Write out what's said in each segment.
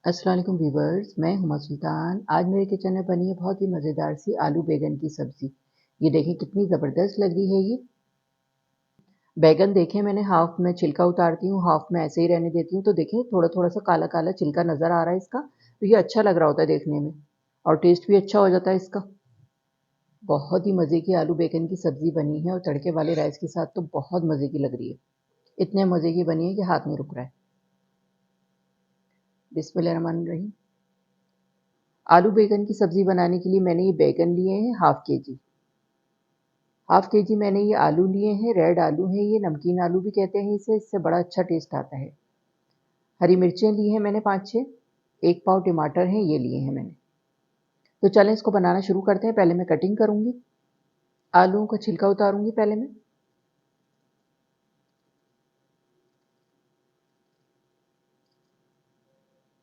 अस्सलाम वालेकुम व्यूवर्स, मैं हुमा सुल्तान। आज मेरे किचन में बनी है बहुत ही मज़ेदार सी आलू बैंगन की सब्ज़ी। ये देखें कितनी ज़बरदस्त लग रही है ये। बैंगन देखें मैंने हाफ़ में छिलका उतारती हूँ, हाफ़ में ऐसे ही रहने देती हूँ। तो देखें थोड़ा-थोड़ा सा काला-काला छिलका नज़र आ रहा है इसका, तो ये अच्छा लग रहा होता है देखने में और टेस्ट भी अच्छा हो जाता है इसका। बहुत ही मज़े की आलू बैंगन की सब्ज़ी बनी है और तड़के वाले राइस के साथ तो बहुत मज़े की लग रही है। इतने मज़े की बनी है कि हाथ नहीं रुक रहा है। बिस्मिल्लाहिर्रहमानिर्रहीम। आलू बैंगन की सब्ज़ी बनाने के लिए मैंने ये बैंगन लिए हैं हाफ़ केजी। हाफ केजी मैंने ये आलू लिए हैं, रेड आलू हैं ये, नमकीन आलू भी कहते हैं इसे, इससे बड़ा अच्छा टेस्ट आता है। हरी मिर्चें ली हैं मैंने 5-6, 1 पाव टमाटर हैं ये लिए हैं मैंने। तो चलें इसको बनाना शुरू करते हैं। पहले मैं कटिंग करूँगी, आलूओं का छिलका उतारूँगी पहले मैं।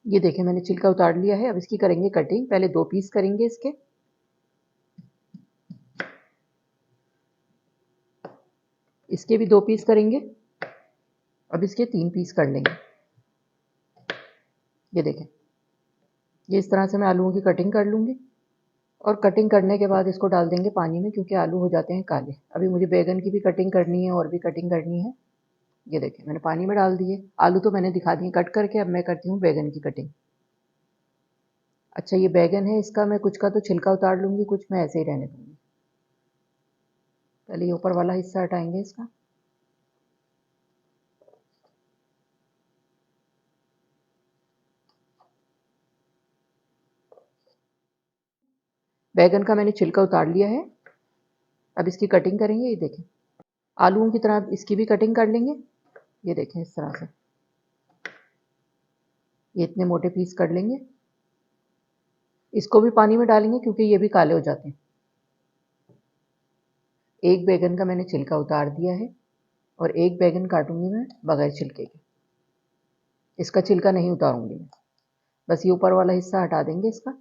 ये देखें मैंने छिलका उतार लिया है, अब इसकी करेंगे कटिंग। पहले 2 पीस करेंगे इसके। इसके भी 2 पीस करेंगे। अब इसके 3 पीस कर लेंगे। ये देखें, ये इस तरह से मैं आलूओं की कटिंग कर लूँगी और कटिंग करने के बाद इसको डाल देंगे पानी में क्योंकि आलू हो जाते हैं काले। अभी मुझे बैंगन की भी कटिंग करनी है और भी कटिंग करनी है। ये देखिए मैंने पानी में डाल दिए। आलू तो मैंने दिखा दिए कट करके, अब मैं करती हूँ बैंगन की कटिंग। अच्छा ये बैंगन है, इसका मैं कुछ का तो छिलका उतार लूँगी, कुछ मैं ऐसे ही रहने दूँगी। पहले ये ऊपर वाला हिस्सा हटाएँगे इसका। बैंगन का मैंने छिलका उतार लिया है। अब इसकी कटिंग करेंगे। ये देखें, आलूओं की तरह इसकी भी कटिंग कर लेंगे। ये देखें इस तरह से, ये इतने मोटे पीस कर लेंगे। इसको भी पानी में डालेंगे क्योंकि ये भी काले हो जाते हैं। एक बैंगन का मैंने छिलका उतार दिया है और एक बैंगन काटूंगी मैं बगैर छिलके के। इसका छिलका नहीं उतारूंगी मैं, बस ये ऊपर वाला हिस्सा हटा देंगे इसका।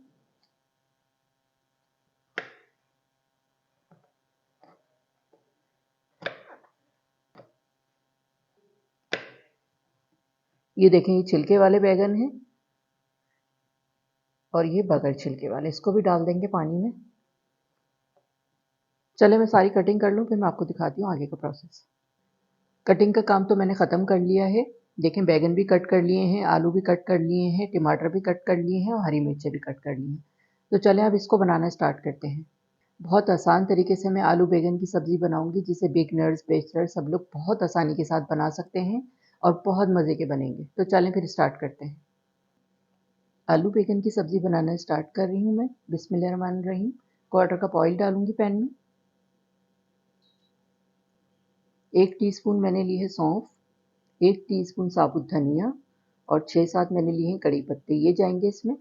ये देखें ये छिलके वाले बैंगन हैं और ये बगैर छिलके वाले, इसको भी डाल देंगे पानी में। चले मैं सारी कटिंग कर लूँ फिर मैं आपको दिखाती हूँ आगे का प्रोसेस। कटिंग का काम तो मैंने ख़त्म कर लिया है। देखें बैंगन भी कट कर लिए हैं, आलू भी कट कर लिए हैं, टमाटर भी कट कर लिए हैं और हरी मिर्चें भी कट कर ली हैं। तो चलें अब इसको बनाना स्टार्ट करते हैं। बहुत आसान तरीके से मैं आलू बैंगन की सब्ज़ी बनाऊंगी जिसे बिगनर्स बैचलर सब लोग बहुत आसानी के साथ बना सकते हैं और बहुत मज़े के बनेंगे। तो चलें फिर स्टार्ट करते हैं। आलू बैंगन की सब्ज़ी बनाना स्टार्ट कर रही हूँ मैं। बिस्मिल्लाहिर्रहमानिर्रहीम। 1/4 कप ऑयल डालूंगी पैन में। 1 टीस्पून मैंने ली है सौंफ, 1 टीस्पून साबुत धनिया और 6-7 मैंने लिए हैं कड़ी पत्ते। ये जाएंगे इसमें,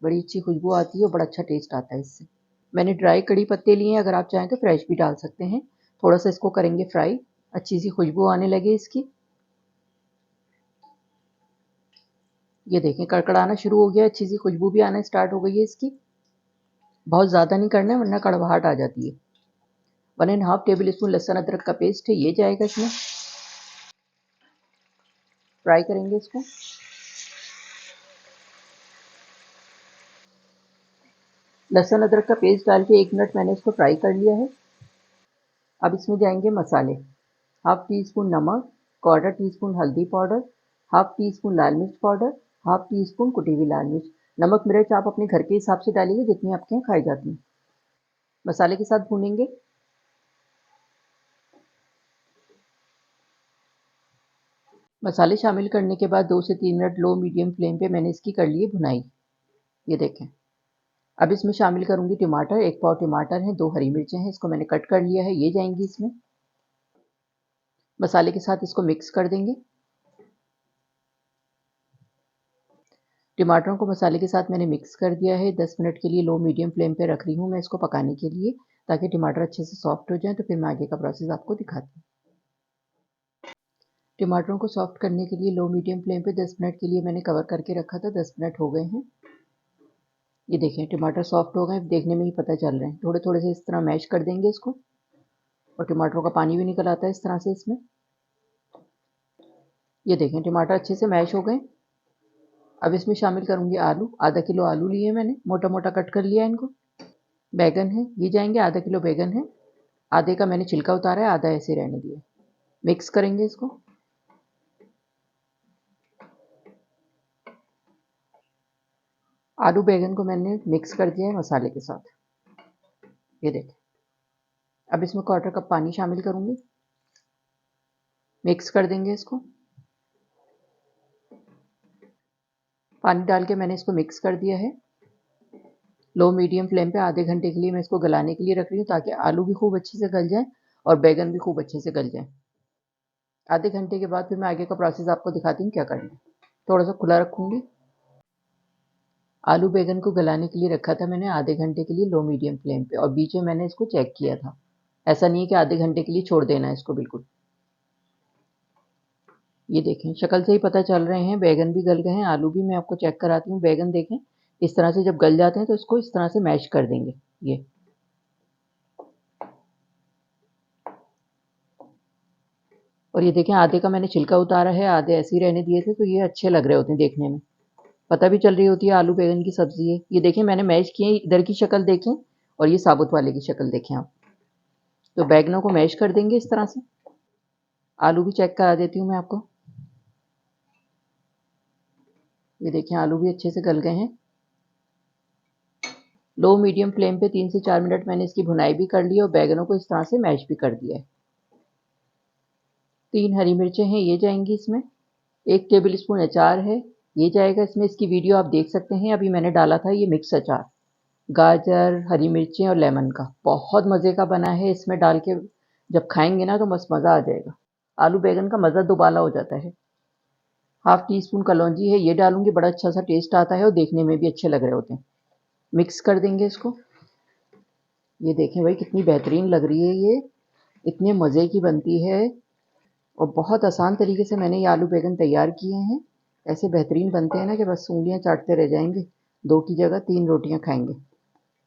बड़ी अच्छी खुशबू आती है और बड़ा अच्छा टेस्ट आता है इससे। मैंने ड्राई कड़ी पत्ते लिए हैं, अगर आप चाहें तो फ्रेश भी डाल सकते हैं। थोड़ा सा इसको करेंगे फ्राई, अच्छी सी खुशबू आने लगे इसकी। ये देखें कड़कड़ाना शुरू हो गया, अच्छी सी खुशबू भी आना स्टार्ट हो गई है इसकी। बहुत ज़्यादा नहीं करना है वरना कड़वाहट आ जाती है। 1.5 टेबल स्पून लहसुन अदरक का पेस्ट है, ये जाएगा इसमें। फ्राई करेंगे इसको। लहसुन अदरक का पेस्ट डाल के 1 मिनट मैंने इसको फ्राई कर लिया है। अब इसमें जाएंगे मसाले। हाफ टी स्पून नमक, 1/4 टी स्पून हल्दी पाउडर, हाफ टी स्पून लाल मिर्च पाउडर, हाफ टी स्पून कुटी हुई लाल मिर्च। नमक मिर्च आप अपने घर के हिसाब से डालिए जितनी आपके यहाँ खाई जाती हैं। मसाले के साथ भूनेंगे। मसाले शामिल करने के बाद 2 से 3 मिनट लो मीडियम फ्लेम पे मैंने इसकी कर ली है भुनाई। ये देखें, अब इसमें शामिल करूंगी टमाटर। 1 पाव टमाटर है, 2 हरी मिर्चें हैं, इसको मैंने कट कर लिया है, ये जाएंगी इसमें। मसाले के साथ इसको मिक्स कर देंगे। टमाटरों को मसाले के साथ मैंने मिक्स कर दिया है। 10 मिनट के लिए लो मीडियम फ्लेम पे रख रही हूँ मैं इसको पकाने के लिए, ताकि टमाटर अच्छे से सॉफ्ट हो जाएं। तो फिर मैं आगे का प्रोसेस आपको दिखाती हूँ। टमाटरों को सॉफ्ट करने के लिए लो मीडियम फ्लेम पे 10 मिनट के लिए मैंने कवर करके रखा था। 10 मिनट हो गए हैं। ये देखें टमाटर सॉफ्ट हो गए, देखने में ही पता चल रहे हैं। थोड़े थोड़े से इस तरह मैश कर देंगे इसको और टमाटरों का पानी भी निकल आता है इस तरह से इसमें। ये देखें टमाटर अच्छे से मैश हो गए। अब इसमें शामिल करूँगी आलू। आधा किलो आलू लिए मैंने, मोटा मोटा कट कर लिया इनको। बैगन है, ये जाएंगे, आधा किलो बैगन है। आधे का मैंने छिलका उतारा है, आधा ऐसे रहने दिया। मिक्स करेंगे इसको। आलू बैगन को मैंने मिक्स कर दिया है मसाले के साथ, ये देखें। अब इसमें 1/4 कप पानी शामिल करूँगी। मिक्स कर देंगे इसको। पानी डाल के मैंने इसको मिक्स कर दिया है। लो मीडियम फ्लेम पे आधे घंटे के लिए मैं इसको गलाने के लिए रख रही हूँ, ताकि आलू भी खूब अच्छे से गल जाए और बैगन भी खूब अच्छे से गल जाए। आधे घंटे के बाद फिर मैं आगे का प्रोसेस आपको दिखाती हूँ क्या करना है। थोड़ा सा खुला रखूँगी। आलू बैगन को गलाने के लिए रखा था मैंने आधे घंटे के लिए लो मीडियम फ्लेम पे, और बीच में मैंने इसको चेक किया था। ऐसा नहीं है कि आधे घंटे के लिए छोड़ देना है इसको बिल्कुल। ये देखें, शक्ल से ही पता चल रहे हैं बैगन भी गल गए हैं, आलू भी। मैं आपको चेक कराती हूँ। बैगन देखें, इस तरह से जब गल जाते हैं तो इसको इस तरह से मैश कर देंगे। ये और ये देखें, आधे का मैंने छिलका उतारा है, आधे ऐसे ही रहने दिए थे, तो ये अच्छे लग रहे होते हैं देखने में। पता भी चल रही होती है आलू बैगन की सब्जी है। ये देखें, मैंने मैश किए, इधर की शक्ल देखें और ये साबुत वाले की शक्ल देखें आप। तो बैगनों को मैश कर देंगे इस तरह से। आलू भी चेक करा देती हूँ मैं आपको। ये देखें, आलू भी अच्छे से गल गए हैं। लो मीडियम फ्लेम पे 3 से 4 मिनट मैंने इसकी भुनाई भी कर ली और बैगनों को इस तरह से मैश भी कर दिया है। 3 हरी मिर्चें हैं, ये जाएंगी इसमें। 1 टेबल स्पून अचार है, ये जाएगा इसमें। इसकी वीडियो आप देख सकते हैं, अभी मैंने डाला था ये मिक्स अचार। गाजर, हरी मिर्चें और लेमन का बहुत मज़े का बना है। इसमें डाल के जब खाएंगे ना तो बस मज़ा आ जाएगा। आलू बैगन का मज़ा दोबाला हो जाता है। हाफ टी स्पून कलौंजी है, ये डालूंगी, बड़ा अच्छा सा टेस्ट आता है और देखने में भी अच्छे लग रहे होते हैं। मिक्स कर देंगे इसको। ये देखें भाई, कितनी बेहतरीन लग रही है ये, इतने मज़े की बनती है। और बहुत आसान तरीके से मैंने ये आलू बैगन तैयार किए हैं। ऐसे बेहतरीन बनते हैं ना कि बस उंगलियां चाटते रह जाएंगे। 2 की जगह 3 रोटियां खाएंगे।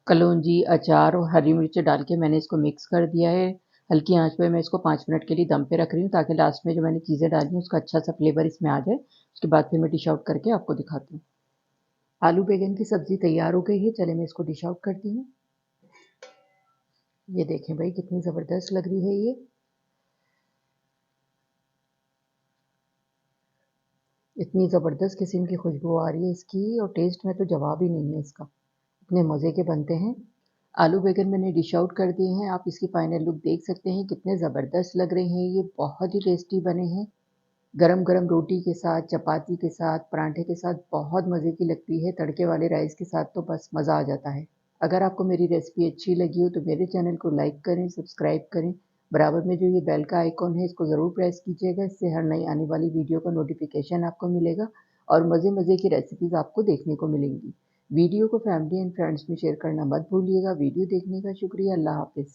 कलौंजी, अचार और हरी मिर्च डाल के मैंने इसको मिक्स कर दिया है। हल्की आंच पे मैं इसको 5 मिनट के लिए दम पे रख रही हूँ, ताकि लास्ट में जो मैंने चीज़ें डाली हैं उसका अच्छा सा फ्लेवर इसमें आ जाए। उसके बाद फिर मैं डिश आउट करके आपको दिखाती हूँ। आलू बैगन की सब्ज़ी तैयार हो गई है, चले मैं इसको डिश आउट करती हूँ। ये देखें भाई, कितनी ज़बरदस्त लग रही है ये। इतनी ज़बरदस्त किस्म की खुशबू आ रही है इसकी, और टेस्ट में तो जवाब ही नहीं है इसका। इतने मज़े के बनते हैं। आलू बैगन मैंने डिश आउट कर दिए हैं। आप इसकी फाइनल लुक देख सकते हैं, कितने ज़बरदस्त लग रहे हैं ये, बहुत ही टेस्टी बने हैं। गरम गरम रोटी के साथ, चपाती के साथ, पराठे के साथ बहुत मज़े की लगती है। तड़के वाले राइस के साथ तो बस मज़ा आ जाता है। अगर आपको मेरी रेसिपी अच्छी लगी हो तो मेरे चैनल को लाइक करें, सब्सक्राइब करें। बराबर में जो ये बेल का आइकॉन है इसको ज़रूर प्रेस कीजिएगा, इससे हर नई आने वाली वीडियो का नोटिफिकेशन आपको मिलेगा और मज़े मज़े की रेसिपीज़ आपको देखने को मिलेंगी। वीडियो को फैमिली एंड फ्रेंड्स में शेयर करना मत भूलिएगा। वीडियो देखने का शुक्रिया। अल्लाह हाफिज़।